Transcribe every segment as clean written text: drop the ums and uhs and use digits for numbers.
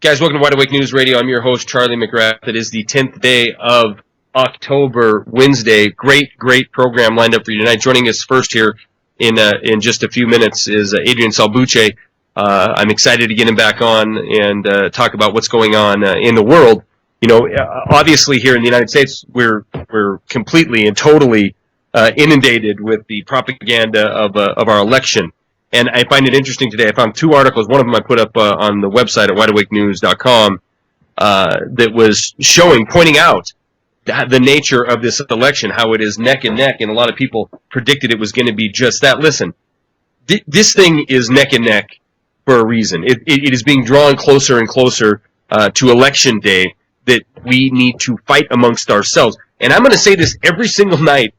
Guys, welcome to Wide Awake News Radio. I'm your host, Charlie McGrath. It is the 10th day of October, Wednesday. Great program lined up for you tonight. Joining us first here in just a few minutes is Adrian Salbuchi. I'm excited to get him back on and talk about what's going on in the world. You know, obviously here in the United States, we're completely and totally inundated with the propaganda of our election. And I find it interesting today. I found two articles. One of them I put up on the website at wideawakenews.com that was pointing out the nature of this election, how it is neck and neck, and a lot of people predicted it was going to be just that. Listen, this thing is neck and neck for a reason. It is being drawn closer and closer to election day that we need to fight amongst ourselves. And I'm going to say this every single night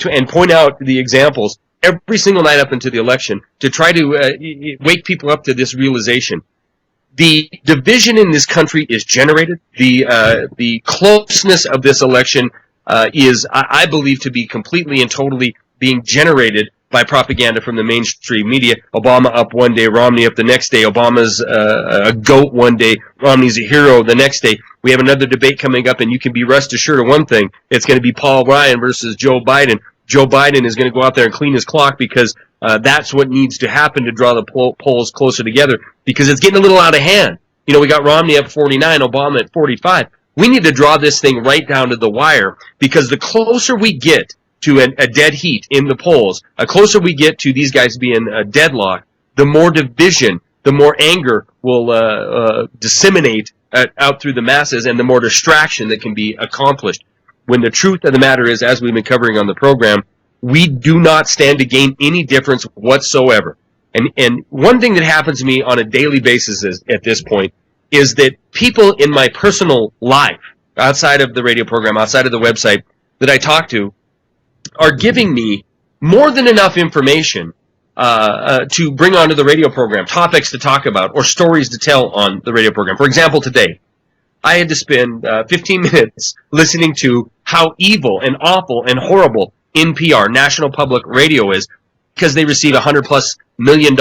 and point out the examples every single night up into the election to try to wake people up to this realization. The division in this country is generated. The closeness of this election is, I believe, to be completely and totally being generated by propaganda from the mainstream media. Obama up one day, Romney up the next day. Obama's a goat one day, Romney's a hero the next day. We have another debate coming up, and you can be rest assured of one thing. It's going to be Paul Ryan versus Joe Biden. Joe Biden is going to go out there and clean his clock because that's what needs to happen to draw the polls closer together, because it's getting a little out of hand. You know, we got Romney up 49, Obama at 45. We need to draw this thing right down to the wire, because the closer we get to a dead heat in the polls, the closer we get to these guys being deadlocked, the more division, the more anger will disseminate out through the masses, and the more distraction that can be accomplished. When the truth of the matter is, as we've been covering on the program, we do not stand to gain any difference whatsoever. And one thing that happens to me on a daily basis at this point is that people in my personal life, outside of the radio program, outside of the website that I talk to, are giving me more than enough information to bring onto the radio program, topics to talk about, or stories to tell on the radio program. For example, today, I had to spend 15 minutes listening to how evil and awful and horrible NPR, National Public Radio, is, because they receive $100+ million.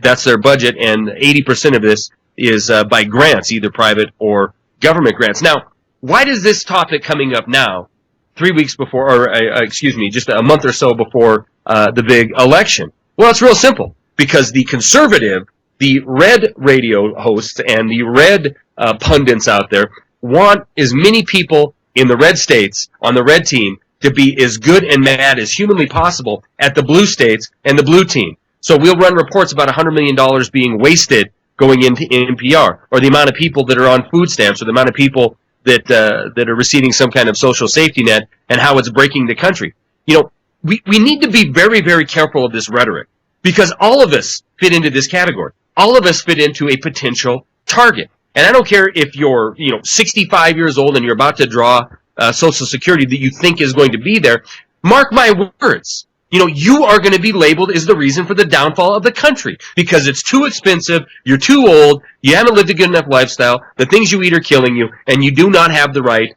That's their budget, and 80% of this is by grants, either private or government grants. Now, why does this topic coming up now, 3 weeks before, or just a month or so before the big election? Well, it's real simple. Because the conservative, the red radio hosts, and the red pundits out there want as many people in the red states on the red team to be as good and mad as humanly possible at the blue states and the blue team. So we'll run reports about $100 million being wasted going into NPR, or the amount of people that are on food stamps, or the amount of people that are receiving some kind of social safety net, and how it's breaking the country. You know, we need to be very, very careful of this rhetoric, because all of us fit into this category. All of us fit into a potential target. And I don't care if you're, 65 years old and you're about to draw Social Security that you think is going to be there. Mark my words. You are going to be labeled as the reason for the downfall of the country, because it's too expensive, you're too old, you haven't lived a good enough lifestyle, the things you eat are killing you, and you do not have the right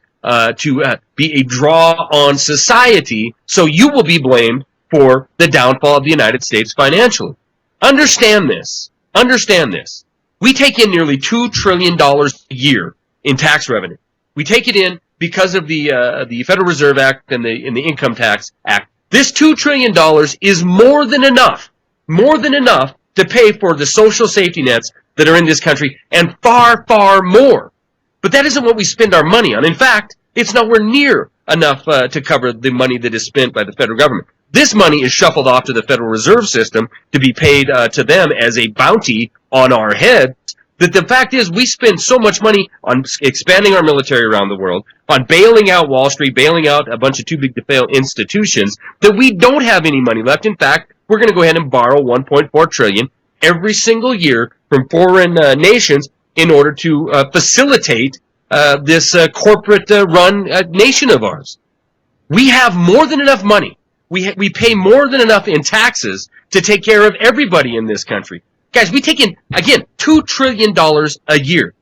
to be a draw on society, so you will be blamed for the downfall of the United States financially. Understand this. Understand this. We take in nearly $2 trillion a year in tax revenue. We take it in because of the Federal Reserve Act and the Income Tax Act. This $2 trillion is more than enough to pay for the social safety nets that are in this country, and far, far more. But that isn't what we spend our money on. In fact, it's nowhere near enough to cover the money that is spent by the federal government. This money is shuffled off to the Federal Reserve System to be paid to them as a bounty on our heads, that the fact is we spend so much money on expanding our military around the world, on bailing out Wall Street, bailing out a bunch of too-big-to-fail institutions, that we don't have any money left. In fact, we're going to go ahead and borrow $1.4 trillion every single year from foreign nations in order to facilitate this corporate-run nation of ours. We have more than enough money. We pay more than enough in taxes to take care of everybody in this country. Guys, we take in, again, $2 trillion a year.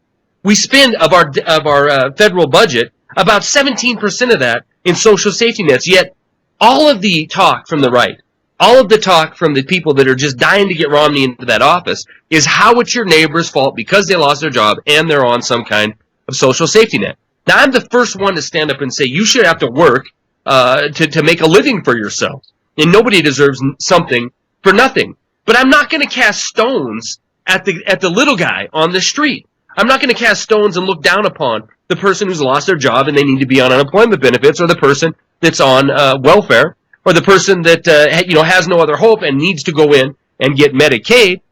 We spend of our federal budget about 17% of that in social safety nets. Yet all of the talk from the right, All of the talk from the people that are just dying to get Romney into that office is how it's your neighbor's fault because they lost their job and they're on some kind of social safety net. Now, I'm the first one to stand up and say you should have to work to make a living for yourself. And nobody deserves something for nothing. But I'm not going to cast stones at the little guy on the street. I'm not going to cast stones and look down upon the person who's lost their job and they need to be on unemployment benefits, or the person that's on welfare, or the person that has no other hope and needs to go in and get Medicaid.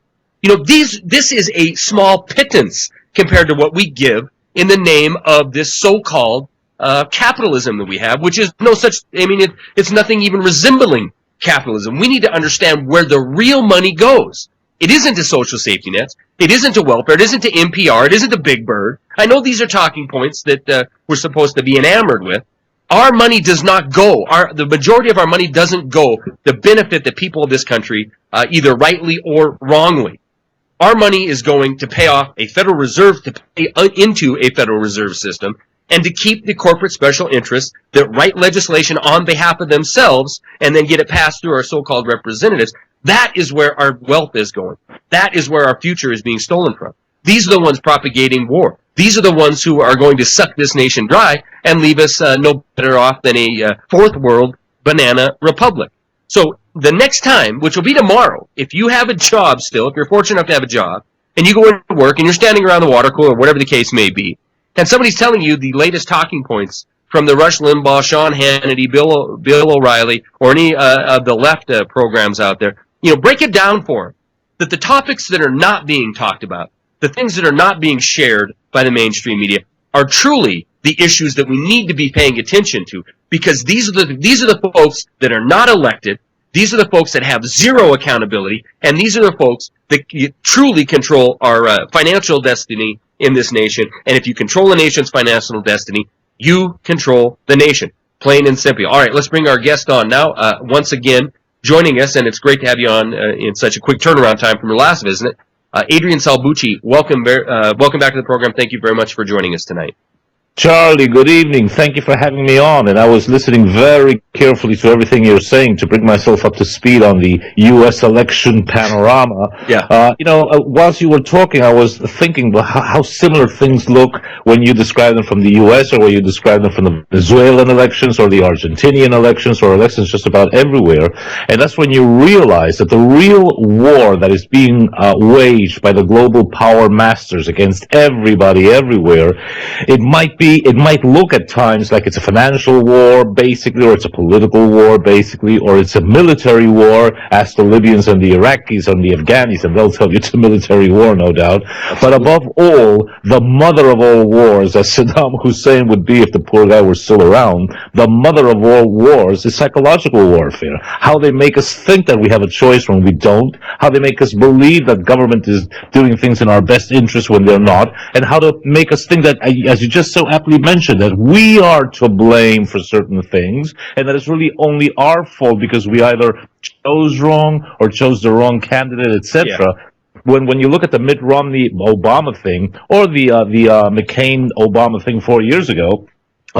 This is a small pittance compared to what we give in the name of this so-called capitalism that we have, which is it's nothing even resembling capitalism. We need to understand where the real money goes. It isn't to social safety nets. It isn't to welfare. It isn't to NPR. It isn't to Big Bird. I know these are talking points that we're supposed to be enamored with. Our money does not go. The majority of our money doesn't go to benefit the people of this country, either rightly or wrongly. Our money is going to pay off a Federal Reserve, to pay into a Federal Reserve system, and to keep the corporate special interests that write legislation on behalf of themselves and then get it passed through our so-called representatives. That is where our wealth is going. That is where our future is being stolen from. These are the ones propagating war. These are the ones who are going to suck this nation dry and leave us no better off than a fourth world banana republic. So the next time, which will be tomorrow, if you have a job still, if you're fortunate enough to have a job, and you go into work and you're standing around the water cooler, or whatever the case may be, and somebody's telling you the latest talking points from the Rush Limbaugh, Sean Hannity, Bill O'Reilly, or any of the left programs out there, break it down for them. That the topics that are not being talked about, the things that are not being shared by the mainstream media, are truly the issues that we need to be paying attention to, because these are the folks that are not elected. These are the folks that have zero accountability, and these are the folks that truly control our financial destiny in this nation. And if you control a nation's financial destiny, you control the nation, plain and simple. All right, let's bring our guest on now. Once again, joining us, and it's great to have you on in such a quick turnaround time from your last visit. Adrian Salbuchi, welcome back to the program. Thank you very much for joining us tonight. Charlie, good evening. Thank you for having me on. And I was listening very carefully to everything you're saying to bring myself up to speed on the U.S. election panorama. Yeah. Whilst you were talking, I was thinking how similar things look when you describe them from the U.S. or when you describe them from the Venezuelan elections or the Argentinian elections or elections just about everywhere. And that's when you realize that the real war that is being waged by the global power masters against everybody everywhere, it might look at times like it's a financial war, basically, or it's a political war, basically, or it's a military war. Ask the Libyans and the Iraqis and the Afghanis, and they'll tell you it's a military war, no doubt. But above all, the mother of all wars, as Saddam Hussein would be if the poor guy were still around, the mother of all wars is psychological warfare. How they make us think that we have a choice when we don't, how they make us believe that government is doing things in our best interest when they're not, and how to make us think that, as you just so aptly mentioned, that we are to blame for certain things, and that it's really only our fault because we either chose wrong or chose the wrong candidate, etc. Yeah. When you look at the Mitt Romney Obama thing or the McCain Obama thing 4 years ago,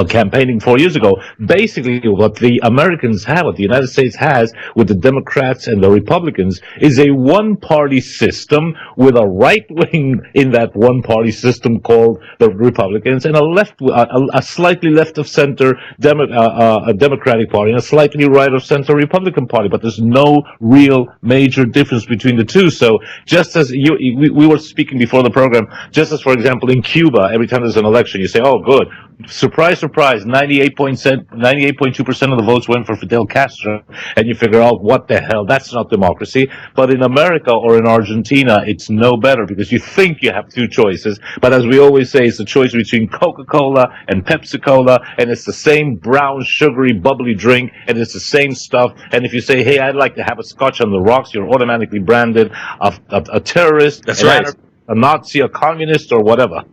campaigning 4 years ago, basically what the Americans have, what the United States has with the Democrats and the Republicans is a one-party system with a right wing in that one-party system called the Republicans and a slightly left-of-center a Democratic Party and a slightly right-of-center Republican Party, but there's no real major difference between the two. So just as we were speaking before the program, just as, for example, in Cuba, every time there's an election, you say, oh, good. Surprise, surprise, 98.2% of the votes went for Fidel Castro, and you figure out, what the hell, that's not democracy. But in America or in Argentina, it's no better because you think you have two choices, but as we always say, it's the choice between Coca-Cola and Pepsi-Cola, and it's the same brown, sugary, bubbly drink, and it's the same stuff. And if you say, hey, I'd like to have a scotch on the rocks, you're automatically branded a terrorist, that's right, a Nazi, a communist, or whatever.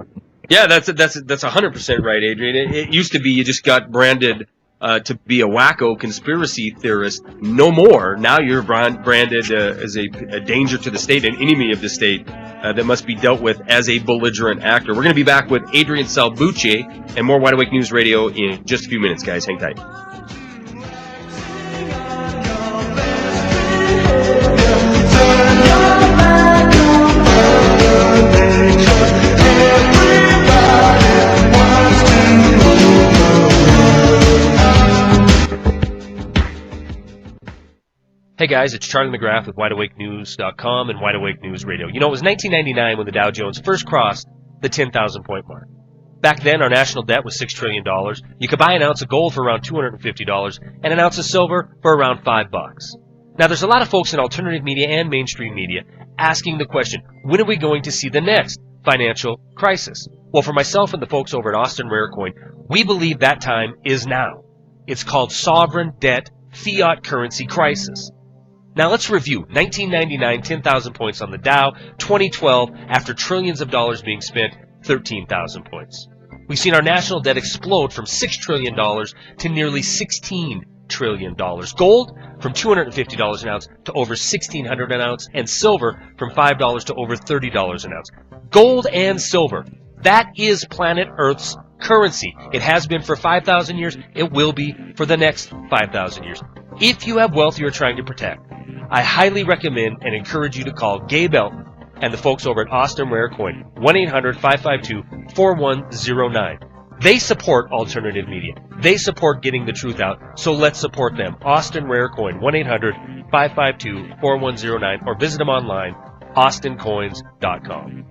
Yeah, that's 100% right, Adrian. It used to be you just got branded to be a wacko conspiracy theorist. No more. Now you're branded as a danger to the state, an enemy of the state that must be dealt with as a belligerent actor. We're going to be back with Adrian Salbuchi and more Wide Awake News Radio in just a few minutes, guys. Hang tight. Hey guys, it's Charlie McGrath with WideAwakeNews.com and Wide Awake News Radio. You know, it was 1999 when the Dow Jones first crossed the 10,000 point mark. Back then, our national debt was $6 trillion. You could buy an ounce of gold for around $250 and an ounce of silver for around $5. Now, there's a lot of folks in alternative media and mainstream media asking the question, when are we going to see the next financial crisis? Well, for myself and the folks over at Austin Rare Coin, we believe that time is now. It's called sovereign debt fiat currency crisis. Now let's review 1999, 10,000 points on the Dow, 2012, after trillions of dollars being spent, 13,000 points. We've seen our national debt explode from $6 trillion to nearly $16 trillion. Gold from $250 an ounce to over $1,600 an ounce, and silver from $5 to over $30 an ounce. Gold and silver, that is planet Earth's currency. It has been for 5,000 years. It will be for the next 5,000 years. If you have wealth you're trying to protect, I highly recommend and encourage you to call Gabe Elton and the folks over at Austin Rare Coin, 1-800-552-4109. They support alternative media. They support getting the truth out, so let's support them. Austin Rare Coin, 1-800-552-4109, or visit them online, austincoins.com.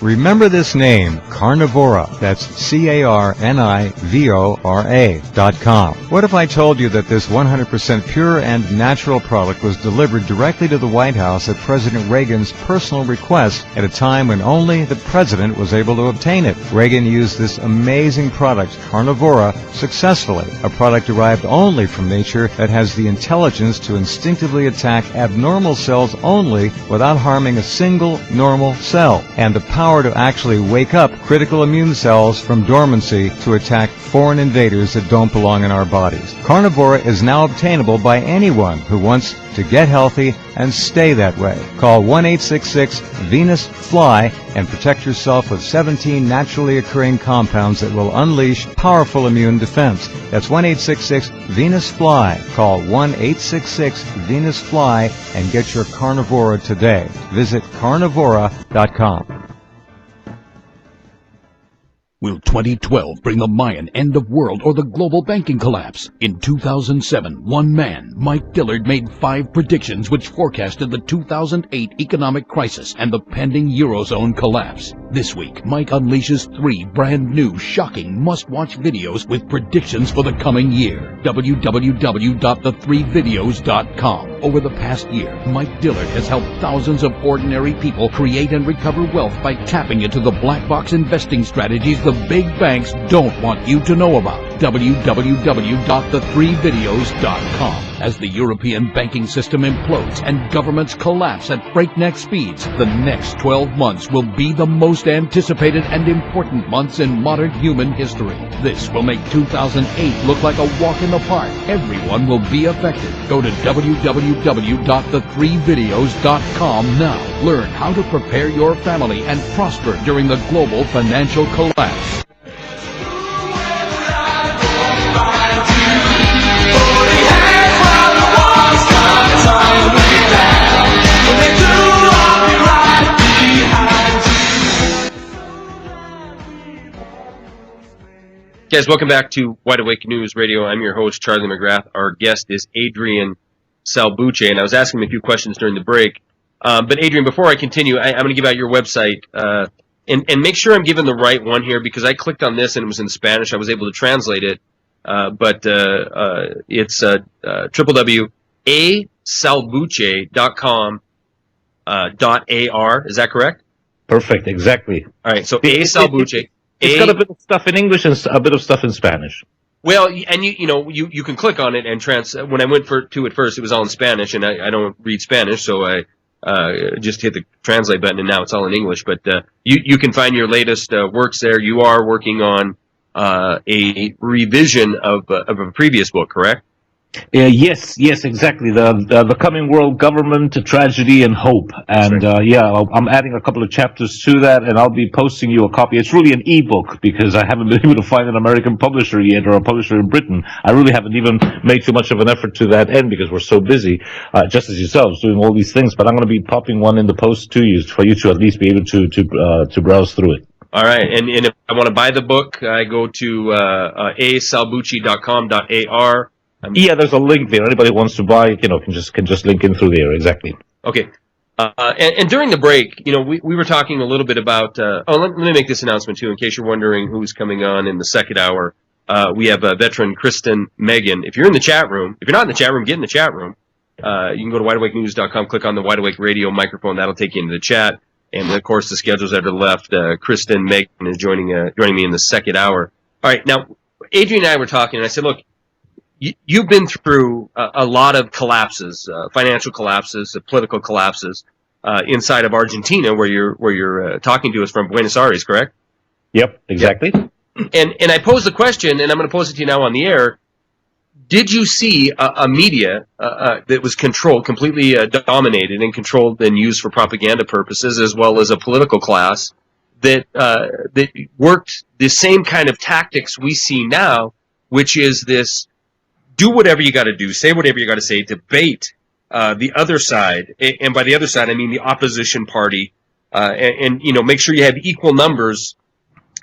Remember this name, Carnivora. That's CARNIVORA.com. What if I told you that this 100% pure and natural product was delivered directly to the White House at President Reagan's personal request at a time when only the president was able to obtain it? Reagan used this amazing product, Carnivora, successfully, a product derived only from nature that has the intelligence to instinctively attack abnormal cells only without harming a single normal cell, and the power to actually wake up critical immune cells from dormancy to attack foreign invaders that don't belong in our bodies. Carnivora is now obtainable by anyone who wants to get healthy and stay that way. Call 1-866-VENUS-FLY and protect yourself with 17 naturally occurring compounds that will unleash powerful immune defense. That's 1-866-VENUS-FLY. Call 1-866-VENUS-FLY and get your Carnivora today. Visit carnivora.com. Will 2012 bring the Mayan end of world or the global banking collapse? In 2007, one man, Mike Dillard, made 5 predictions which forecasted the 2008 economic crisis and the pending Eurozone collapse. This week, Mike unleashes 3 brand new, shocking, must-watch videos with predictions for the coming year. www.the3videos.com. Over the past year, Mike Dillard has helped thousands of ordinary people create and recover wealth by tapping into the black box investing strategies the big banks don't want you to know about. www.the3videos.com. As the European banking system implodes and governments collapse at breakneck speeds, the next 12 months will be the most anticipated and important months in modern human history. This will make 2008 look like a walk in the park. Everyone will be affected. Go to www.the3videos.com now. Learn how to prepare your family and prosper during the global financial collapse. Guys, welcome back to Wide Awake News Radio. I'm your host, Charlie McGrath. Our guest is Adrian Salbuchi, and I was asking him a few questions during the break. But Adrian, before I continue, I'm going to give out your website, and make sure I'm giving the right one here, because I clicked on this and it was in Spanish. I was able to translate it, but it's www.asalbuche.com .ar. Is that correct? Perfect, exactly. All right, so Salbuchi. It's got a bit of stuff in English and a bit of stuff in Spanish. Well, and you can click on it and when I went to it first, it was all in Spanish, and I don't read Spanish, so I just hit the translate button, and now it's all in English. But you can find your latest works there. You are working on a revision of a previous book, correct? Yes, exactly. The coming world government, tragedy, and hope. That's And right. I'm adding a couple of chapters to that, and I'll be posting you a copy. It's really an ebook because I haven't been able to find an American publisher yet, or a publisher in Britain. I really haven't even made too much of an effort to that end because we're so busy, just as yourselves, doing all these things. But I'm going to be popping one in the post to you for you to at least be able to browse through it. All right, and if I want to buy the book, I go to salbuchi.com.ar. Yeah, there's a link there. Anybody who wants to buy, can just link in through there. Exactly. Okay. And during the break, we were talking a little bit about. Let me make this announcement too, in case you're wondering who's coming on in the second hour. We have veteran Kristen Megan. If you're in the chat room, if you're not in the chat room, get in the chat room. You can go to wideawakenews.com, click on the Wide Awake Radio microphone. That'll take you into the chat. And of course, the schedules that are left. Kristen Megan is joining me in the second hour. All right, now Adrian and I were talking, and I said, look. You've been through a lot of collapses, financial collapses, political collapses inside of Argentina, where you're talking to us from Buenos Aires, correct? Yep, exactly. And I posed the question, and I'm going to pose it to you now on the air. Did you see a media that was completely dominated and controlled and used for propaganda purposes, as well as a political class that worked the same kind of tactics we see now, which is this: do whatever you got to do, say whatever you got to say, debate the other side, and by the other side I mean the opposition party, and make sure you have equal numbers,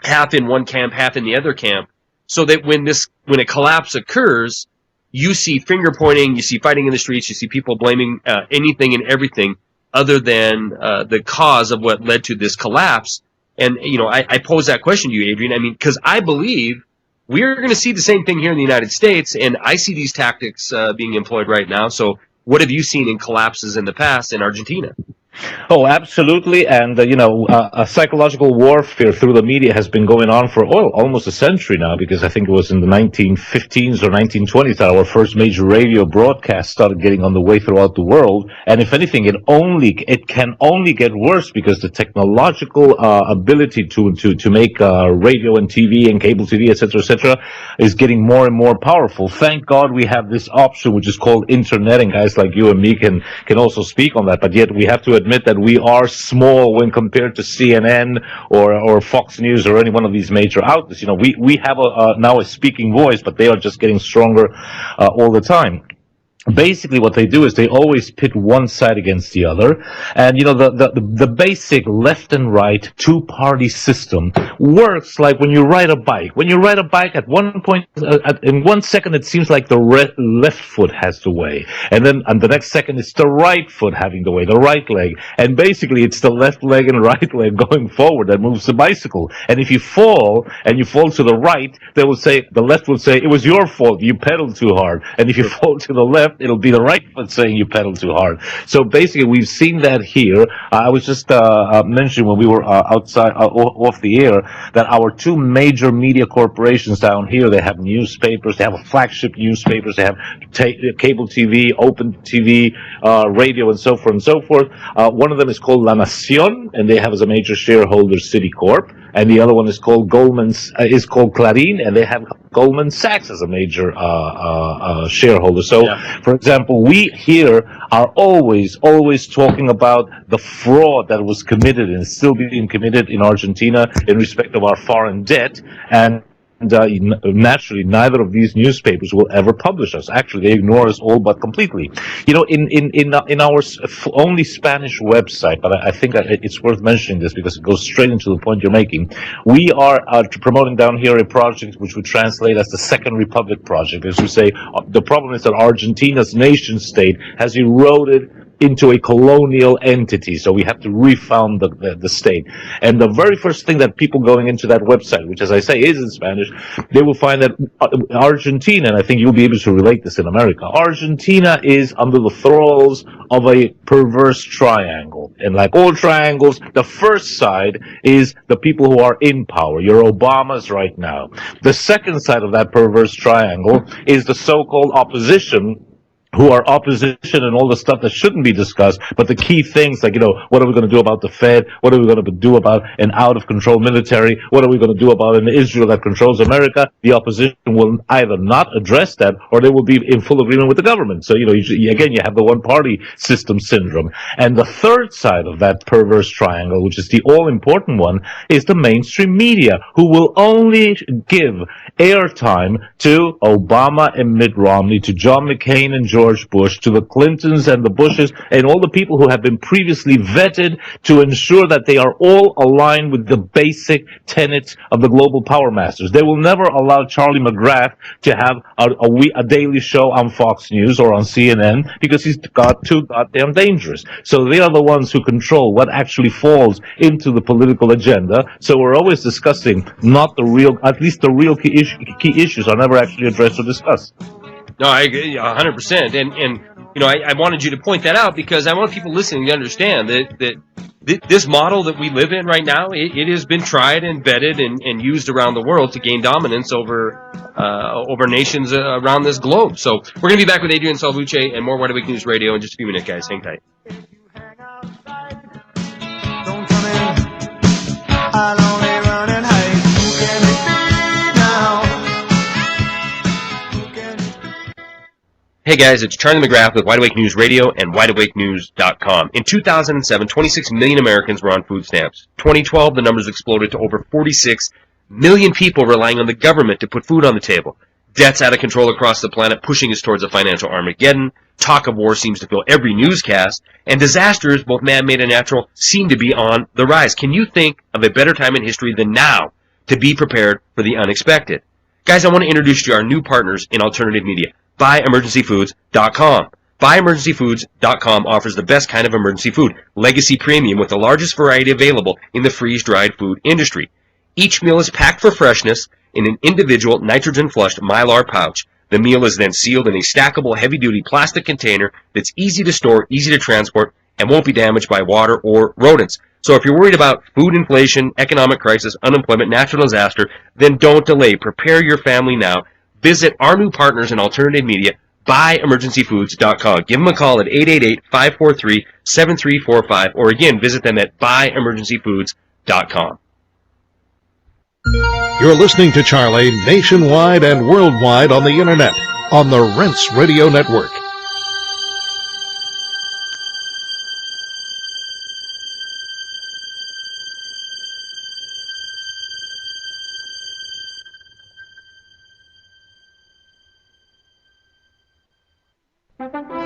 half in one camp, half in the other camp, so that when a collapse occurs, you see finger pointing, you see fighting in the streets, you see people blaming anything and everything other than the cause of what led to this collapse. And I pose that question to you, Adrian. I mean, because I believe we're going to see the same thing here in the United States, and I see these tactics being employed right now. So what have you seen in collapses in the past in Argentina? Oh, absolutely. And, a psychological warfare through the media has been going on for almost a century now, because I think it was in the 1915s or 1920s that our first major radio broadcast started getting on the way throughout the world. And if anything, it can only get worse because the technological ability to make radio and TV and cable TV, et cetera, is getting more and more powerful. Thank God we have this option, which is called internet, and guys like you and me can also speak on that. But yet we have to admit that we are small when compared to CNN or Fox News or any one of these major outlets. We have now a speaking voice, but they are just getting stronger all the time. Basically, what they do is they always pit one side against the other, and the basic left and right two-party system works like when you ride a bike. When you ride a bike, at one point, in 1 second, it seems like the left foot has the way, and then the next second, it's the right foot having the way, the right leg, and basically, it's the left leg and right leg going forward that moves the bicycle. And if you fall and you fall to the right, the left will say it was your fault, you pedaled too hard, and if you fall to the left, it'll be the right foot saying you pedal too hard. So basically, we've seen that here. I was just mentioning when we were outside off the air that our two major media corporations down here, they have newspapers, they have a flagship newspapers, they have cable TV, open TV, radio, and so forth and so forth. One of them is called La Nación, and they have as a major shareholder Citicorp. And the other one is called Clarín, and they have Goldman Sachs as a major shareholder. So, for example, we here are always talking about the fraud that was committed and is still being committed in Argentina in respect of our foreign debt, and naturally, neither of these newspapers will ever publish us. Actually, they ignore us all but completely. In our only Spanish website, but I think it's worth mentioning this because it goes straight into the point you're making. We are promoting down here a project which would translate as the Second Republic project. As we say, the problem is that Argentina's nation state has eroded into a colonial entity, so we have to refound the state. And the very first thing that people going into that website, which as I say is in Spanish, they will find that Argentina, and I think you'll be able to relate this in America, Argentina is under the thralls of a perverse triangle. And like all triangles, the first side is the people who are in power, your Obamas right now. The second side of that perverse triangle is the so-called opposition, who are opposition and all the stuff that shouldn't be discussed, but the key things like, what are we going to do about the Fed? What are we going to do about an out-of-control military? What are we going to do about an Israel that controls America? The opposition will either not address that or they will be in full agreement with the government. So, you have the one-party system syndrome. And the third side of that perverse triangle, which is the all-important one, is the mainstream media, who will only give airtime to Obama and Mitt Romney, to John McCain and George Bush, to the Clintons and the Bushes, and all the people who have been previously vetted to ensure that they are all aligned with the basic tenets of the global power masters. They will never allow Charlie McGrath to have a daily show on Fox News or on CNN because he's got too goddamn dangerous. So they are the ones who control what actually falls into the political agenda. So we're always discussing at least the real key issues are never actually addressed or discussed. No, I agree 100%. And I wanted you to point that out because I want people listening to understand that this model that we live in right now, it has been tried and vetted and used around the world to gain dominance over nations around this globe. So we're going to be back with Adrian Salbuchi and more Wide Awake News Radio in just a few minutes, guys. Hang tight. Don't come in. I'll only run and hide. Who can it be now? Who can it be? Hey guys, it's Charlie McGrath with Wide Awake News Radio and WideAwakeNews.com. In 2007, 26 million Americans were on food stamps. 2012, the numbers exploded to over 46 million people relying on the government to put food on the table. Debts out of control across the planet, pushing us towards a financial Armageddon. Talk of war seems to fill every newscast. And disasters, both man-made and natural, seem to be on the rise. Can you think of a better time in history than now to be prepared for the unexpected? Guys, I want to introduce you to our new partners in alternative media. BuyEmergencyFoods.com. BuyEmergencyFoods.com offers the best kind of emergency food, Legacy Premium, with the largest variety available in the freeze-dried food industry. Each meal is packed for freshness in an individual nitrogen-flushed Mylar pouch. The meal is then sealed in a stackable heavy-duty plastic container that's easy to store, easy to transport, and won't be damaged by water or rodents. So if you're worried about food inflation, economic crisis, unemployment, natural disaster, then don't delay. Prepare your family now. Visit our new partners in alternative media, BuyEmergencyFoods.com. Give them a call at 888-543-7345, or again, visit them at BuyEmergencyFoods.com. You're listening to Charlie nationwide and worldwide on the internet, on the Rents Radio Network.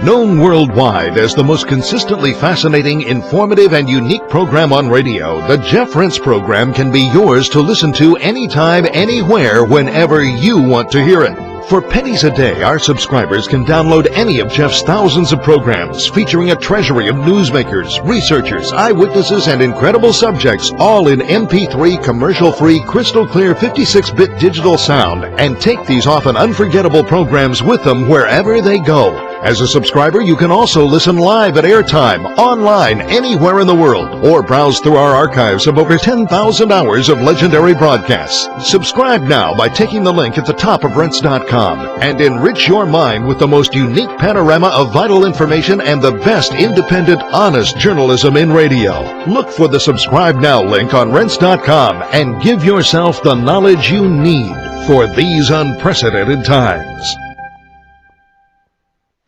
Known worldwide as the most consistently fascinating, informative, and unique program on radio, the Jeff Rense program can be yours to listen to anytime, anywhere, whenever you want to hear it. For pennies a day, our subscribers can download any of Jeff's thousands of programs featuring a treasury of newsmakers, researchers, eyewitnesses, and incredible subjects, all in MP3 commercial-free, crystal-clear 56-bit digital sound, and take these often unforgettable programs with them wherever they go. As a subscriber, you can also listen live at airtime, online, anywhere in the world, or browse through our archives of over 10,000 hours of legendary broadcasts. Subscribe now by taking the link at the top of Rents.com and enrich your mind with the most unique panorama of vital information and the best independent, honest journalism in radio. Look for the Subscribe Now link on Rents.com and give yourself the knowledge you need for these unprecedented times.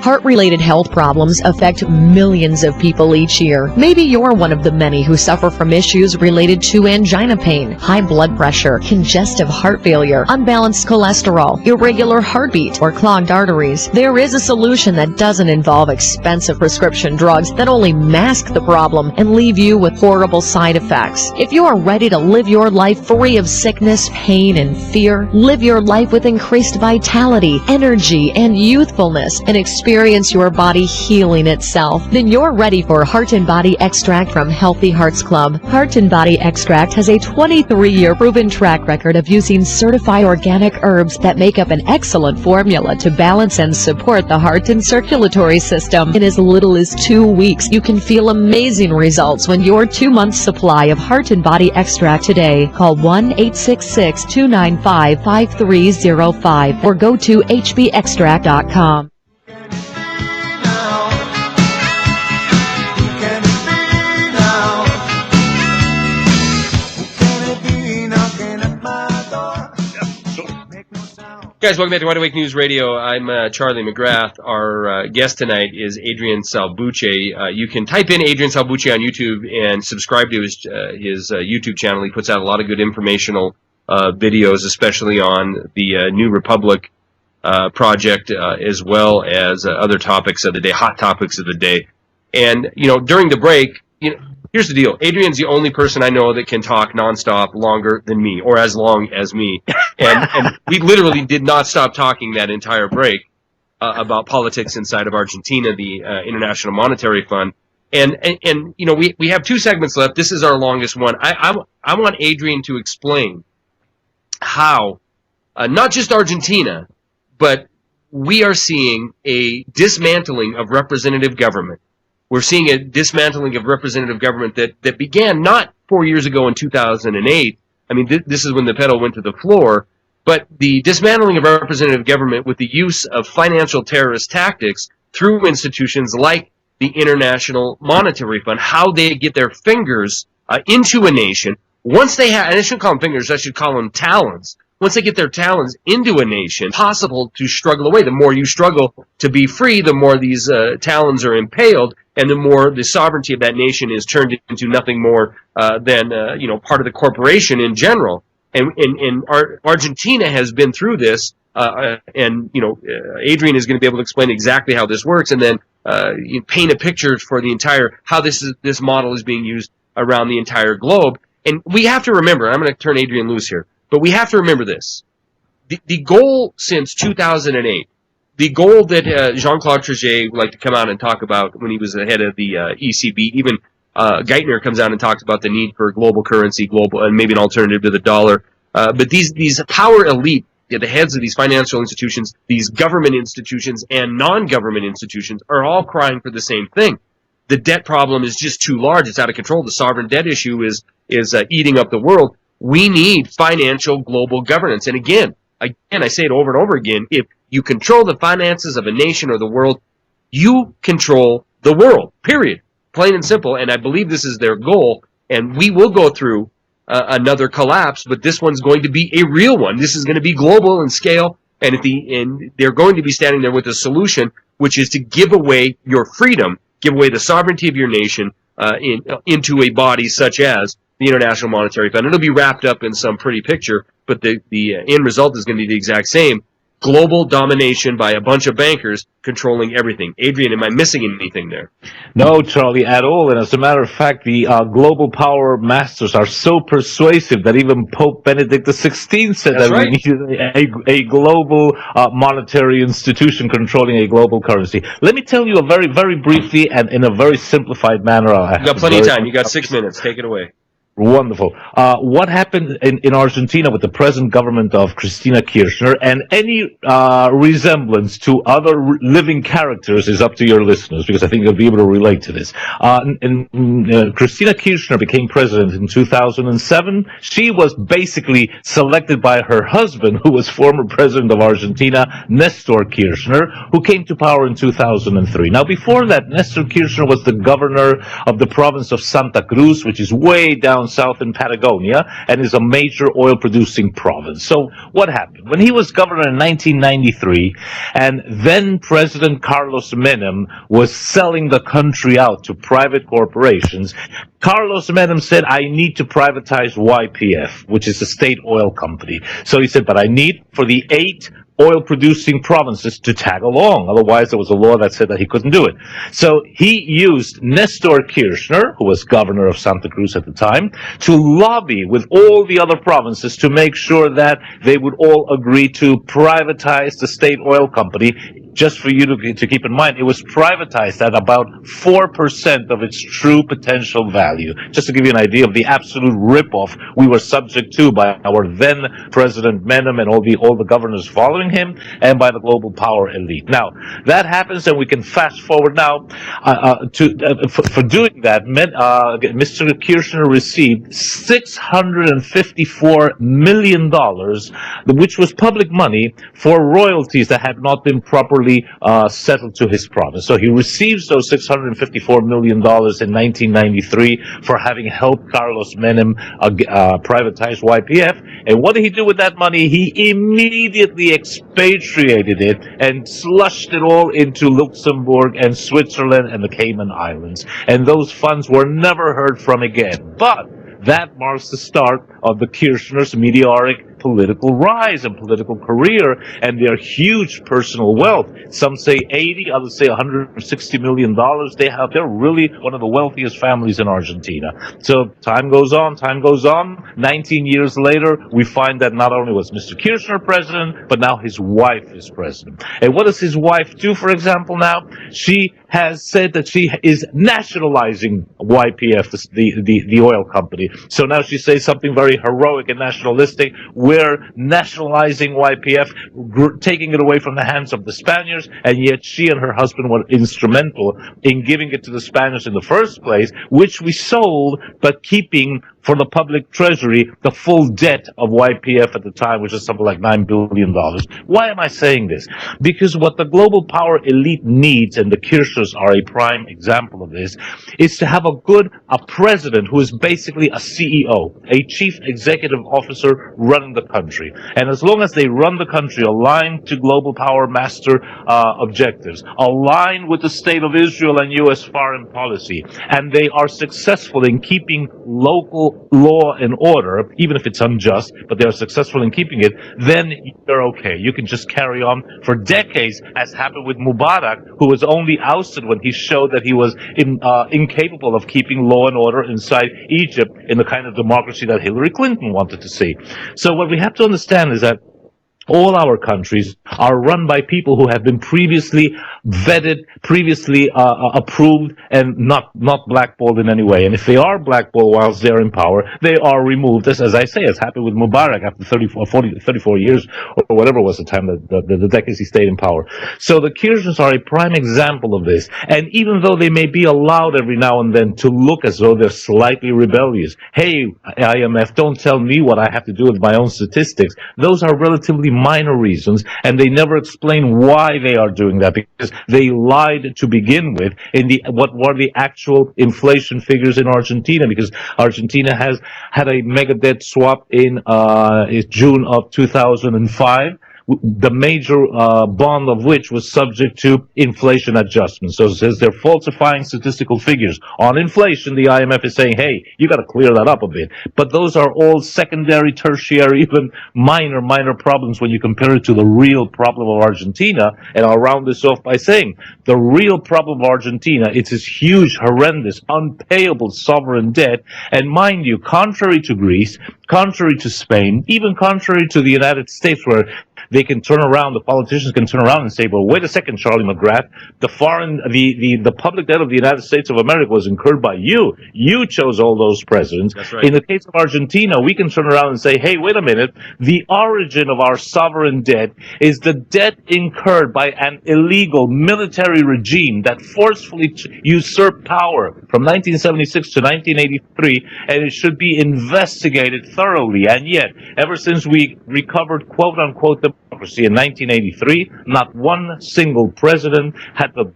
Heart-related health problems affect millions of people each year. Maybe you're one of the many who suffer from issues related to angina pain, high blood pressure, congestive heart failure, unbalanced cholesterol, irregular heartbeat, or clogged arteries. There is a solution that doesn't involve expensive prescription drugs that only mask the problem and leave you with horrible side effects. If you are ready to live your life free of sickness, pain, and fear, live your life with increased vitality, energy, and youthfulness, and experience your body healing itself, then you're ready for Heart and Body Extract from Healthy Hearts Club. Heart and Body Extract has a 23-year proven track record of using certified organic herbs that make up an excellent formula to balance and support the heart and circulatory system. In as little as 2 weeks, you can feel amazing results when your 2-month supply of Heart and Body Extract today. Call 1-866-295-5305 or go to hbextract.com. Guys, welcome back to Wide Awake News Radio. I'm Charlie McGrath. Our guest tonight is Adrian Salbuchi. You can type in Adrian Salbuchi on YouTube and subscribe to his YouTube channel. He puts out a lot of good informational videos, especially on the New Republic project, as well as other topics of the day, hot topics of the day. And, during the break, here's the deal. Adrian's the only person I know that can talk nonstop longer than me, or as long as me. And we literally did not stop talking that entire break about politics inside of Argentina, the International Monetary Fund. And we have 2 segments left. This is our longest one. I want Adrian to explain how, not just Argentina, but we are seeing a dismantling of representative government. We're seeing a dismantling of representative government that began not 4 years ago in 2008. I mean, this is when the pedal went to the floor. But the dismantling of representative government with the use of financial terrorist tactics through institutions like the International Monetary Fund, how they get their fingers into a nation. Once they have, and I shouldn't call them fingers, I should call them talons. Once they get their talons into a nation, it's possible to struggle away. The more you struggle to be free, the more these talons are impaled, and the more the sovereignty of that nation is turned into nothing more than part of the corporation in general. And Argentina has been through this, and Adrian is going to be able to explain exactly how this works, and then paint a picture for the entire how this model is being used around the entire globe. And we have to remember, I'm going to turn Adrian loose here, but we have to remember this: the goal since 2008, the goal that Jean-Claude Trichet would like to come out and talk about when he was the head of the ECB, even Geithner comes out and talks about the need for global currency, and maybe an alternative to the dollar. But these power elite, the heads of these financial institutions, these government institutions, and non-government institutions are all crying for the same thing. The debt problem is just too large; it's out of control. The sovereign debt issue is eating up the world. We need financial global governance. And again, I say it over and over again: if you control the finances of a nation or the world, you control the world. Period. Plain and simple, and I believe this is their goal, and we will go through another collapse, but this one's going to be a real one. This is going to be global in scale, and they're going to be standing there with a solution, which is to give away your freedom, give away the sovereignty of your nation into a body such as the International Monetary Fund. It'll be wrapped up in some pretty picture, but the end result is going to be the exact same. Global domination by a bunch of bankers controlling everything. Adrian, am I missing anything there? No, Charlie, at all. And as a matter of fact, the global power masters are so persuasive that even Pope Benedict XVI said That's that right. we needed a global monetary institution controlling a global currency. Let me tell you very, very briefly and in a very simplified manner. You got plenty of time. You got 6 minutes. Take it away. Wonderful. What happened in Argentina with the present government of Cristina Kirchner, and any resemblance to other living characters is up to your listeners, because I think you'll be able to relate to this. Cristina Kirchner became president in 2007. She was basically selected by her husband, who was former president of Argentina, Nestor Kirchner, who came to power in 2003. Now, before that, Nestor Kirchner was the governor of the province of Santa Cruz, which is way down south in Patagonia, and is a major oil-producing province. So what happened? When he was governor in 1993, and then President Carlos Menem was selling the country out to private corporations, Carlos Menem said, I need to privatize YPF, which is a state oil company. So he said, but I need for the 8 oil-producing provinces to tag along. Otherwise, there was a law that said that he couldn't do it. So he used Nestor Kirchner, who was governor of Santa Cruz at the time, to lobby with all the other provinces to make sure that they would all agree to privatize the state oil company. Just for you to keep in mind, it was privatized at about 4% of its true potential value. Just to give you an idea of the absolute ripoff we were subject to by our then President Menem and all the governors following him, and by the global power elite. Now, that happens, and we can fast forward now for doing that. Mr. Kirchner received $654 million, which was public money, for royalties that had not been properly settled to his province. So he receives those $654 million in 1993 for having helped Carlos Menem privatize YPF. And what did he do with that money? He immediately expatriated it and slushed it all into Luxembourg and Switzerland and the Cayman Islands. And those funds were never heard from again. But that marks the start of the Kirchner's meteoric political rise and political career and their huge personal wealth. Some say 80, others say $160 million they're really one of the wealthiest families in Argentina. So time goes on. 19 years later, we find that not only was Mr. Kirchner president, but now his wife is president. And what does his wife do, for example, now? She has said that she is nationalizing YPF, the oil company. So now she says something very heroic and nationalistic. We're nationalizing YPF, taking it away from the hands of the Spaniards, and yet she and her husband were instrumental in giving it to the Spaniards in the first place, which we sold, but keeping for the public treasury the full debt of YPF at the time, which is something like $9 billion. Why am I saying this? Because what the global power elite needs, and the Kirchers are a prime example of this, is to have a president who is basically a CEO, a chief executive officer running the country. And as long as they run the country aligned to global power master objectives, aligned with the state of Israel and U.S. foreign policy, and they are successful in keeping local law and order, even if it's unjust, but they're successful in keeping it, then you're okay. You can just carry on for decades, as happened with Mubarak, who was only ousted when he showed that he was incapable of keeping law and order inside Egypt in the kind of democracy that Hillary Clinton wanted to see. So what we have to understand is that all our countries are run by people who have been previously vetted, previously approved, and not blackballed in any way. And if they are blackballed whilst they're in power, they are removed. As I say, as happened with Mubarak after 34 years, or whatever was the time, the decades he stayed in power. So the Kirchens are a prime example of this. And even though they may be allowed every now and then to look as though they're slightly rebellious, hey, IMF, don't tell me what I have to do with my own statistics. Those are relatively minor reasons, and they never explain why they are doing that, because they lied to begin with in what were the actual inflation figures in Argentina, because Argentina has had a mega debt swap in June of 2005. The major bond of which was subject to inflation adjustments. So it says they're falsifying statistical figures. On inflation, the IMF is saying, hey, you got to clear that up a bit. But those are all secondary, tertiary, even minor problems when you compare it to the real problem of Argentina. And I'll round this off by saying the real problem of Argentina, it's this huge, horrendous, unpayable sovereign debt. And mind you, contrary to Greece, contrary to Spain, even contrary to the United States, where they can turn around, the politicians can turn around and say, well, wait a second, Charlie McGrath, the public debt of the United States of America was incurred by you. You chose all those presidents. That's right. In the case of Argentina, we can turn around and say, hey, wait a minute, the origin of our sovereign debt is the debt incurred by an illegal military regime that forcefully usurped power from 1976 to 1983, and it should be investigated thoroughly. And yet, ever since we recovered, quote-unquote, democracy in 1983, not one single president had the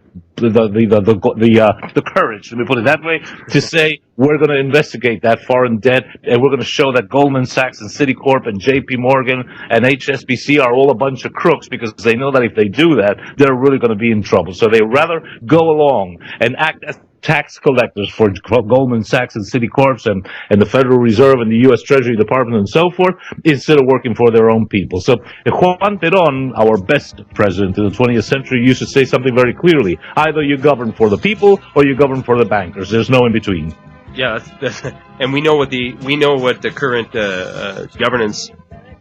courage, let me put it that way, to say we're going to investigate that foreign debt, and we're going to show that Goldman Sachs and Citicorp and JP Morgan and HSBC are all a bunch of crooks, because they know that if they do that, they're really going to be in trouble. So they rather go along and act as tax collectors for Goldman Sachs and Citicorps and the Federal Reserve and the U.S. Treasury Department and so forth, instead of working for their own people. So Juan Perón, our best president in the 20th century, used to say something very clearly: either you govern for the people or you govern for the bankers. There's no in between. Yeah, and we know what the current governance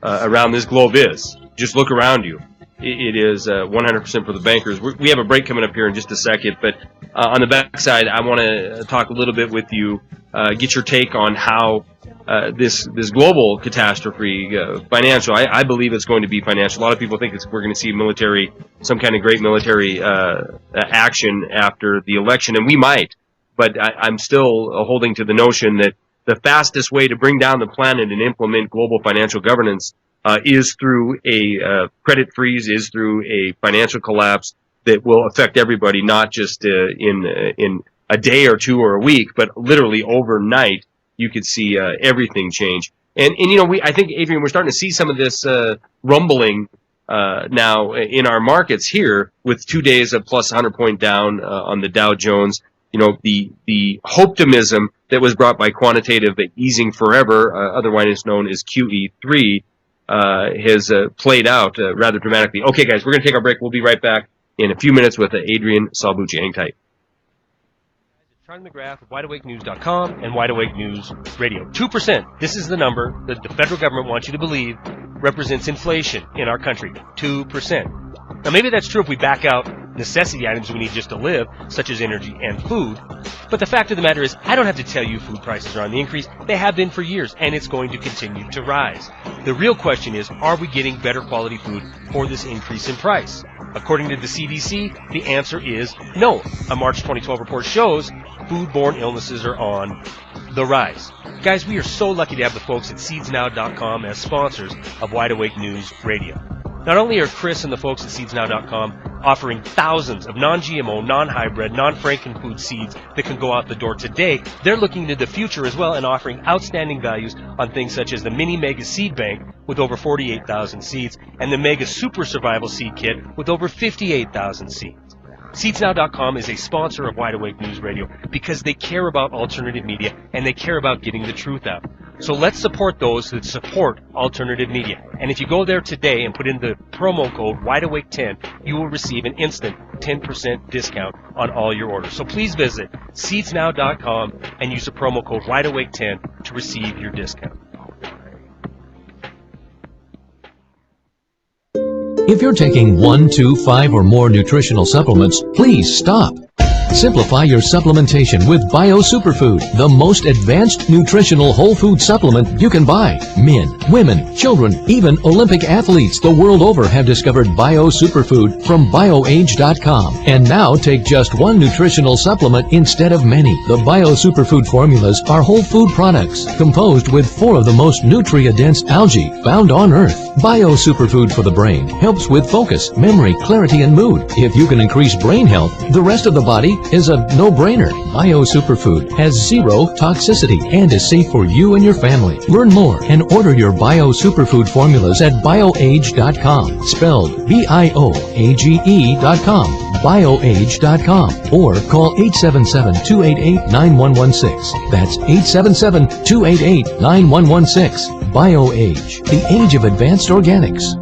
around this globe is. Just look around you. It is 100% for the bankers. We have a break coming up here in just a second, but on the backside, I want to talk a little bit with you, get your take on how this global catastrophe, financial. I believe it's going to be financial. A lot of people think we're going to see some kind of great military action after the election, and we might. But I'm still holding to the notion that the fastest way to bring down the planet and implement global financial governance is through a credit freeze, is through a financial collapse that will affect everybody, not just in a day or two or a week, but literally overnight. You could see everything change. And I think, Adrian, we're starting to see some of this rumbling Now, in our markets here, with 2 days of plus 100 point down on the Dow Jones, the optimism that was brought by quantitative easing forever, otherwise known as QE3, has played out rather dramatically. Okay, guys, we're going to take our break. We'll be right back in a few minutes with Adrian Salbuchi. Hang tight. Charlie McGrath of WideAwakeNews.com and Wide Awake News Radio. 2%. This is the number that the federal government wants you to believe represents inflation in our country. 2%. Now, maybe that's true if we back out necessity items we need just to live, such as energy and food. But the fact of the matter is, I don't have to tell you food prices are on the increase. They have been for years, and it's going to continue to rise. The real question is, are we getting better quality food for this increase in price? According to the CDC, the answer is no. A March 2012 report shows foodborne illnesses are on the rise. Guys, we are so lucky to have the folks at SeedsNow.com as sponsors of Wide Awake News Radio. Not only are Chris and the folks at SeedsNow.com offering thousands of non-GMO, non-hybrid, non-Frankenfood seeds that can go out the door today, they're looking into the future as well and offering outstanding values on things such as the Mini Mega Seed Bank with over 48,000 seeds and the Mega Super Survival Seed Kit with over 58,000 seeds. SeedsNow.com is a sponsor of Wide Awake News Radio because they care about alternative media and they care about getting the truth out. So let's support those that support alternative media. And if you go there today and put in the promo code WideAwake10, you will receive an instant 10% discount on all your orders. So please visit SeedsNow.com and use the promo code WideAwake10 to receive your discount. If you're taking 1, 2, 5, or more nutritional supplements, please stop. Simplify your supplementation with Bio Superfood, the most advanced nutritional whole food supplement you can buy. Men, women, children, even Olympic athletes the world over have discovered Bio Superfood from BioAge.com. And now take just one nutritional supplement instead of many. The Bio Superfood formulas are whole food products composed with 4 of the most nutrient-dense algae found on Earth. Bio Superfood for the brain helps with focus, memory, clarity, and mood. If you can increase brain health, the rest of the body is a no-brainer. Bio Superfood has 0 toxicity and is safe for you and your family. Learn more and order your Bio Superfood formulas at BioAge.com, spelled BIOAGE.com, BioAge.com, or call 877-288-9116. That's 877-288-9116. BioAge, the age of advanced organics.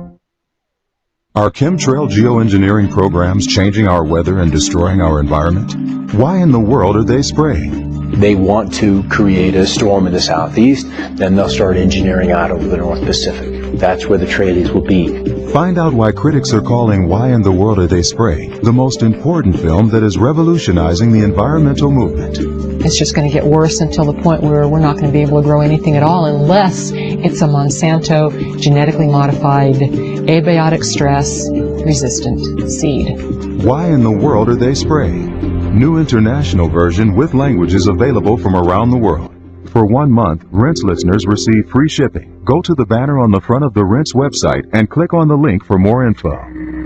Are chemtrail geoengineering programs changing our weather and destroying our environment? Why in the world are they spraying? They want to create a storm in the southeast, then they'll start engineering out over the North Pacific. That's where the trade-ins will be. Find out why critics are calling Why in the World Are They Spraying the most important film that is revolutionizing the environmental movement. It's just going to get worse until the point where we're not going to be able to grow anything at all unless it's a Monsanto genetically modified, abiotic stress resistant seed. Why in the world are they spraying? New international version with languages available from around the world. For 1 month, Rinse listeners receive free shipping. Go to the banner on the front of the Rinse website and click on the link for more info.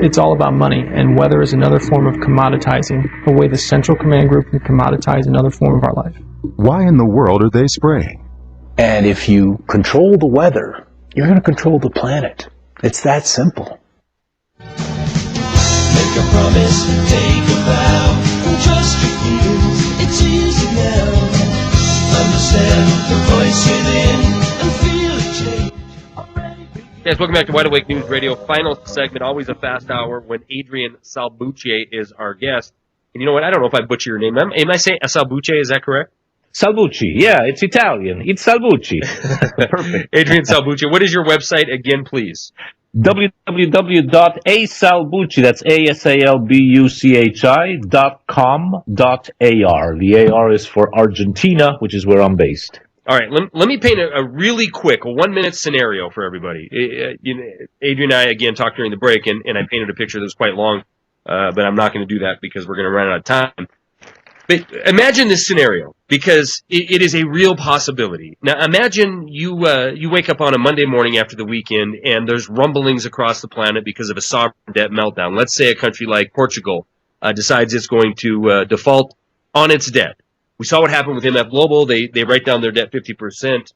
It's all about money, and weather is another form of commoditizing, a way the Central Command Group can commoditize another form of our life. Why in the world are they spraying? And if you control the weather, you're going to control the planet. It's that simple. Make a promise, take a vow, and trust your feelings, it's easy now. Understand the voice within and feel it change. Guys, welcome back to Wide Awake News Radio. Final segment, always a fast hour when Adrian Salbuchi is our guest. And you know what? I don't know if I butcher your name. Am I saying Salbuchi? Is that correct? Salbuchi, yeah, it's Italian. It's Salbuchi. Perfect. Adrian Salbuchi. What is your website again, please? www.asalbuchi, that's ASALBUCHI.com.AR. The AR is for Argentina, which is where I'm based. All right, let me paint a really quick 1-minute scenario for everybody. Adrian and I, again, talked during the break, and I painted a picture that was quite long, but I'm not going to do that because we're going to run out of time. But imagine this scenario, because it is a real possibility. Now, imagine you wake up on a Monday morning after the weekend, and there's rumblings across the planet because of a sovereign debt meltdown. Let's say a country like Portugal decides it's going to default on its debt. We saw what happened with MF Global. They write down their debt 50%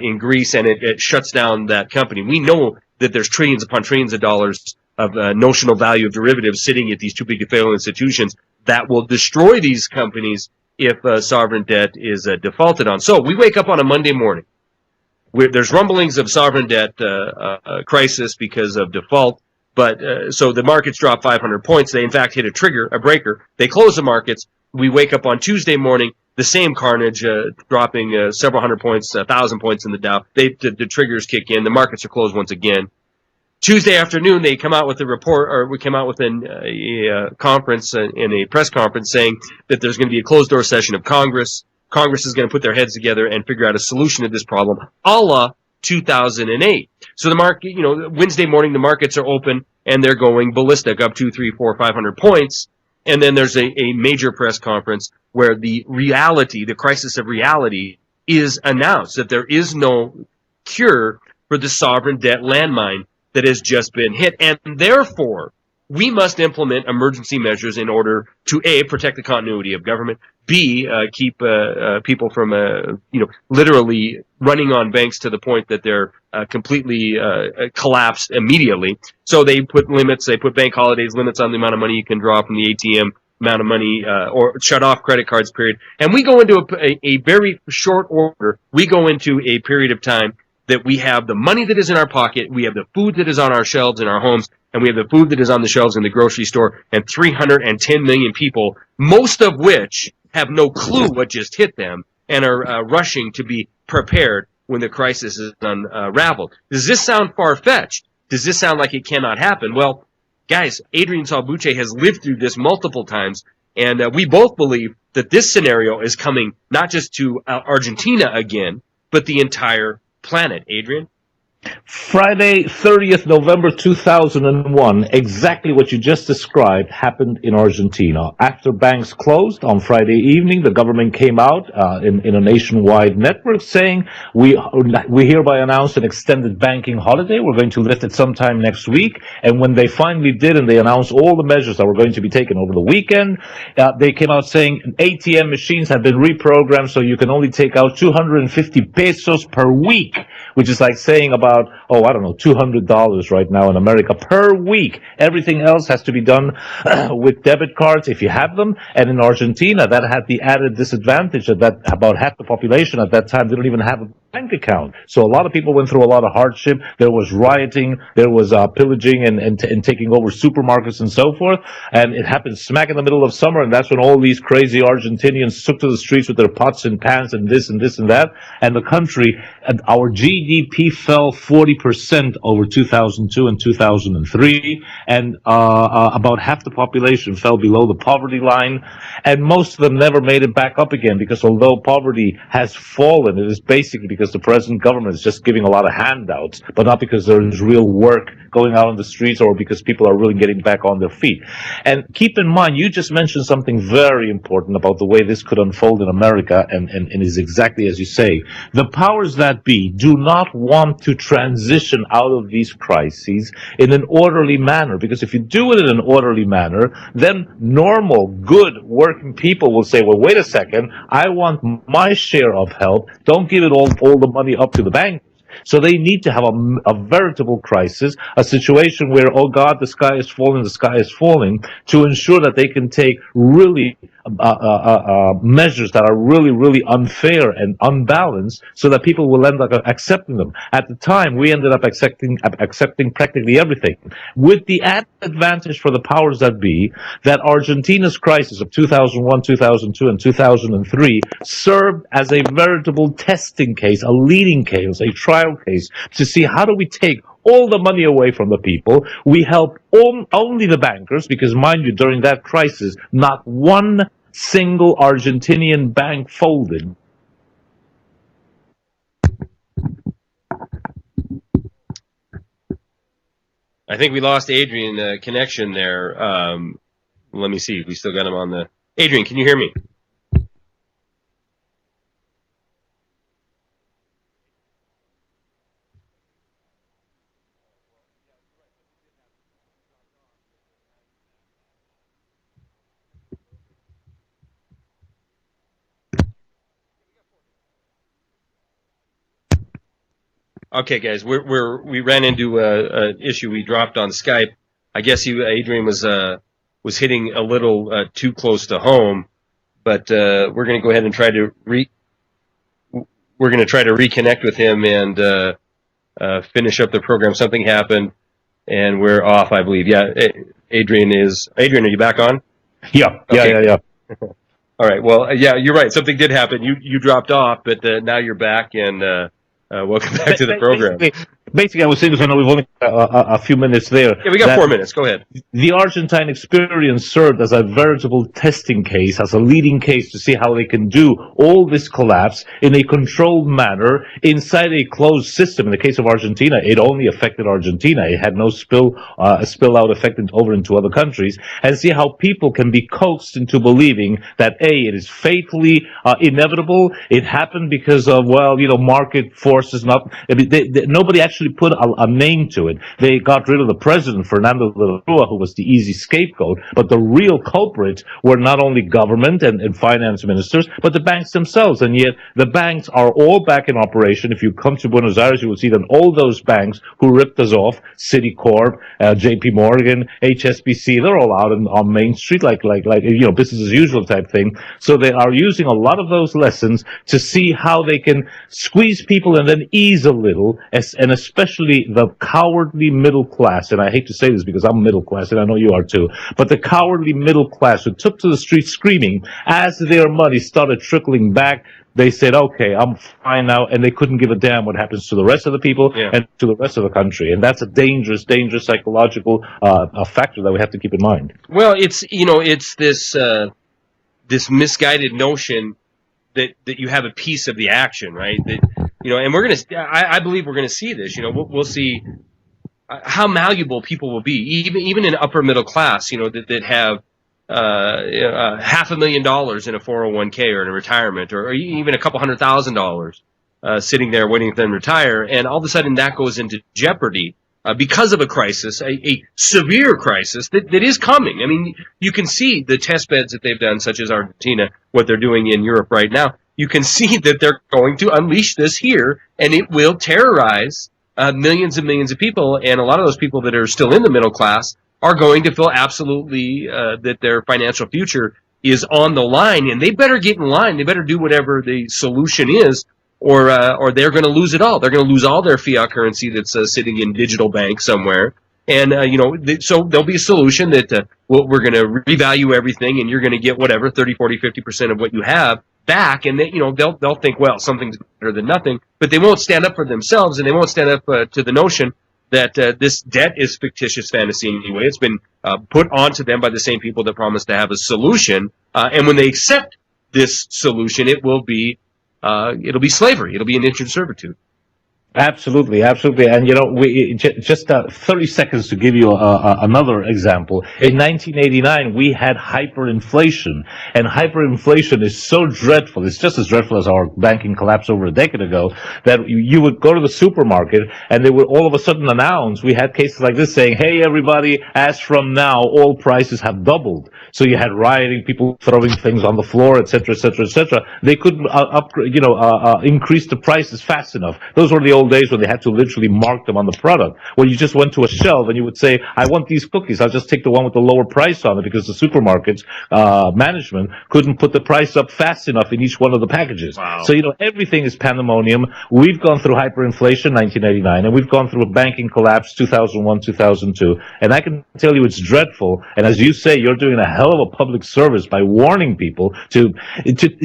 in Greece, and it shuts down that company. We know that there's trillions upon trillions of dollars notional value of derivatives sitting at these too big to fail institutions that will destroy these companies if sovereign debt is defaulted on. So we wake up on a Monday morning. There's rumblings of sovereign debt crisis because of default, but so the markets drop 500 points. They in fact hit a breaker. They close the markets. We wake up on Tuesday morning, the same carnage, dropping several hundred points, 1,000 points in the Dow. The triggers kick in. The markets are closed once again. Tuesday afternoon, they come out with a report, or we came out with a conference, in a press conference, saying that there's going to be a closed-door session of Congress. Congress is going to put their heads together and figure out a solution to this problem, a la 2008. So the market, Wednesday morning, the markets are open and they're going ballistic, up 2, 3, 4, 500 points. And then there's a major press conference where the crisis of reality is announced, that there is no cure for the sovereign debt landmine that has just been hit. And therefore, we must implement emergency measures in order to A, protect the continuity of government, B, keep people from, literally running on banks to the point that they're completely collapsed immediately. So they put bank holidays, limits on the amount of money you can draw from the ATM, amount of money, or shut off credit cards, period. And we go into a very short order. We go into a period of time that we have the money that is in our pocket, we have the food that is on our shelves in our homes, and we have the food that is on the shelves in the grocery store, and 310 million people, most of which have no clue what just hit them and are rushing to be prepared when the crisis is unraveled. Does this sound far-fetched? Does this sound like it cannot happen? Well, guys, Adrian Salbuchi has lived through this multiple times, and we both believe that this scenario is coming not just to Argentina again, but the entire planet. Adrian? Friday, 30th November 2001, exactly what you just described happened in Argentina. After banks closed on Friday evening, the government came out in a nationwide network saying, we hereby announce an extended banking holiday. We're going to lift it sometime next week. And when they finally did, and they announced all the measures that were going to be taken over the weekend, they came out saying ATM machines have been reprogrammed so you can only take out 250 pesos per week, which is like saying about, $200 right now in America per week. Everything else has to be done with debit cards if you have them. And in Argentina, that had the added disadvantage that about half the population at that time didn't even have a bank account. So a lot of people went through a lot of hardship. There was rioting, there was pillaging and taking over supermarkets and so forth. And it happened smack in the middle of summer, and that's when all these crazy Argentinians took to the streets with their pots and pans and this and this and that. And the country, and our GDP fell 40% over 2002 and 2003, and about half the population fell below the poverty line, and most of them never made it back up again, because although poverty has fallen, it is basically because the present government is just giving a lot of handouts, but not because there is real work going out on the streets or because people are really getting back on their feet. And keep in mind, you just mentioned something very important about the way this could unfold in America, and is exactly as you say. The powers that be do not want to transition out of these crises in an orderly manner, because if you do it in an orderly manner, then normal, good, working people will say, well, wait a second, I want my share of help. Don't give it all the money up to the bank. So they need to have a veritable crisis, a situation where, oh God, the sky is falling, to ensure that they can take really measures that are really, really unfair and unbalanced, so that people will end up accepting them. At the time, we ended up accepting practically everything, with the added advantage for the powers that be that Argentina's crisis of 2001, 2002, and 2003 served as a veritable testing case, a leading case, a trial case, to see how do we take all the money away from the people. We help only the bankers, because mind you, during that crisis, not one single Argentinian bank folded. I think we lost Adrian connection there. Let me see if we still got him on the... Adrian, can you hear me? Okay, guys, we ran into an issue. We dropped on Skype. I guess Adrian was hitting a little too close to home, but we're going to go ahead and try to reconnect with him and finish up the program. Something happened, and we're off, I believe. Yeah, Adrian, are you back on? Yeah. All right. Well, yeah, you're right. Something did happen. You dropped off, but now you're back, and welcome back to the program. Basically, I was saying, because I know we've only a few minutes there. Yeah, we got 4 minutes. Go ahead. The Argentine experience served as a veritable testing case, as a leading case to see how they can do all this collapse in a controlled manner inside a closed system. In the case of Argentina, it only affected Argentina. It had no spill out effect over into other countries. And see how people can be coaxed into believing that it is fatally inevitable. It happened because of market forces. Nobody actually put a name to it. They got rid of the president, Fernando de la Rúa, who was the easy scapegoat, but the real culprits were not only government and finance ministers, but the banks themselves. And yet the banks are all back in operation. If you come to Buenos Aires, you will see that all those banks who ripped us off, Citicorp, JP Morgan, HSBC, they're all out on Main Street like business as usual type thing. So they are using a lot of those lessons to see how they can squeeze people and then ease a little, and especially the cowardly middle class. And I hate to say this because I'm middle class, and I know you are too, but the cowardly middle class who took to the streets screaming as their money started trickling back. They said, okay, I'm fine now, and they couldn't give a damn what happens to the rest of the people and to the rest of the country. And that's a dangerous psychological factor that we have to keep in mind. Well, it's this misguided notion that you have a piece of the action, right? That, and I believe we're gonna see this. We'll see how malleable people will be, even in upper middle class. That have $500,000 in a 401k or in a retirement, or even a couple $100,000 sitting there waiting for them to retire, and all of a sudden that goes into jeopardy because of a crisis, a severe crisis that is coming. I mean, you can see the test beds that they've done, such as Argentina, what they're doing in Europe right now. You can see that they're going to unleash this here, and it will terrorize millions and millions of people, and a lot of those people that are still in the middle class are going to feel absolutely that their financial future is on the line, and they better get in line. They better do whatever the solution is, or they're going to lose it all. They're going to lose all their fiat currency that's sitting in digital bank somewhere. And so there'll be a solution that we're going to revalue everything, and you're going to get whatever 30, 40, 50% of what you have back, and they'll think, well, something's better than nothing, but they won't stand up for themselves, and they won't stand up to the notion that this debt is fictitious fantasy anyway. It's been put onto them by the same people that promised to have a solution, and when they accept this solution, it'll be slavery. It'll be indentured servitude. Absolutely. And we just 30 seconds to give you another example. In 1989, we had hyperinflation, and hyperinflation is so dreadful. It's just as dreadful as our banking collapse over a decade ago, that you would go to the supermarket and they would all of a sudden announce. We had cases like this saying, "Hey, everybody! As from now, all prices have doubled." So you had rioting, people throwing things on the floor, etc., etc., etc. They couldn't increase the prices fast enough. Those were the old days when they had to literally mark them on the product. When you just went to a shelf and you would say, "I want these cookies. I'll just take the one with the lower price on it," because the supermarket's management couldn't put the price up fast enough in each one of the packages. Wow. So everything is pandemonium. We've gone through hyperinflation 1989, and we've gone through a banking collapse 2001, 2002, and I can tell you it's dreadful. And as you say, you're doing a hell of a public service by warning people to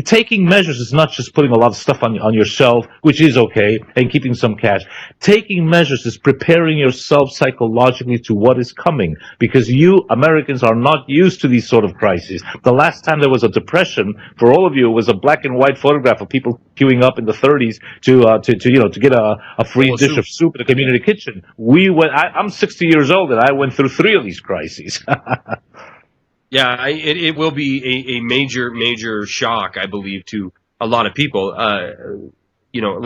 taking measures. Is not just putting a lot of stuff on your shelf, which is okay, and keeping some cash. Taking measures is preparing yourself psychologically to what is coming, because you Americans are not used to these sort of crises. The last time there was a depression for all of you was a black and white photograph of people queuing up in the 30s to get a free dish of soup in a community kitchen. I'm 60 years old, and I went through 3 of these crises. Yeah, it will be a major shock, I believe, to a lot of people.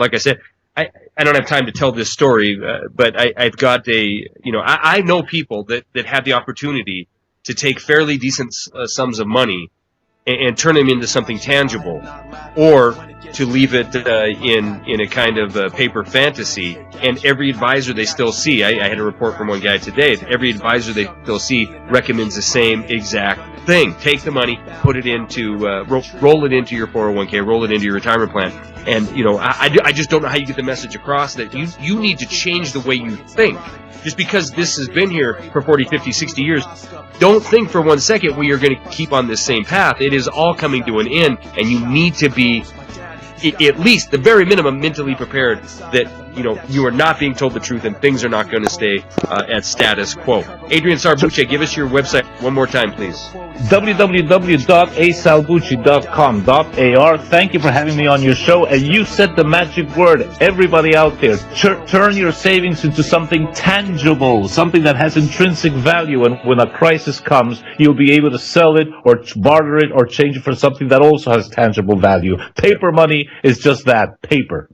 Like I said, I don't have time to tell this story, but I've got I know people that have the opportunity to take fairly decent sums of money and turn them into something tangible, or to leave it in a kind of paper fantasy. And every advisor they still see, I had a report from one guy today, that every advisor they still see recommends the same exact thing. Take the money, put it into, roll it into your 401k, roll it into your retirement plan. And, I just don't know how you get the message across that you need to change the way you think. Just because this has been here for 40, 50, 60 years, don't think for 1 second we are going to keep on this same path. It is all coming to an end, and you need to be, at least the very minimum, mentally prepared that you are not being told the truth and things are not going to stay at status quo. Adrian Salbuchi, give us your website one more time, please. www.asalbuchi.com.ar. Thank you for having me on your show. And you said the magic word. Everybody out there, turn your savings into something tangible, something that has intrinsic value. And when a crisis comes, you'll be able to sell it or barter it or change it for something that also has tangible value. Paper money is just that, paper.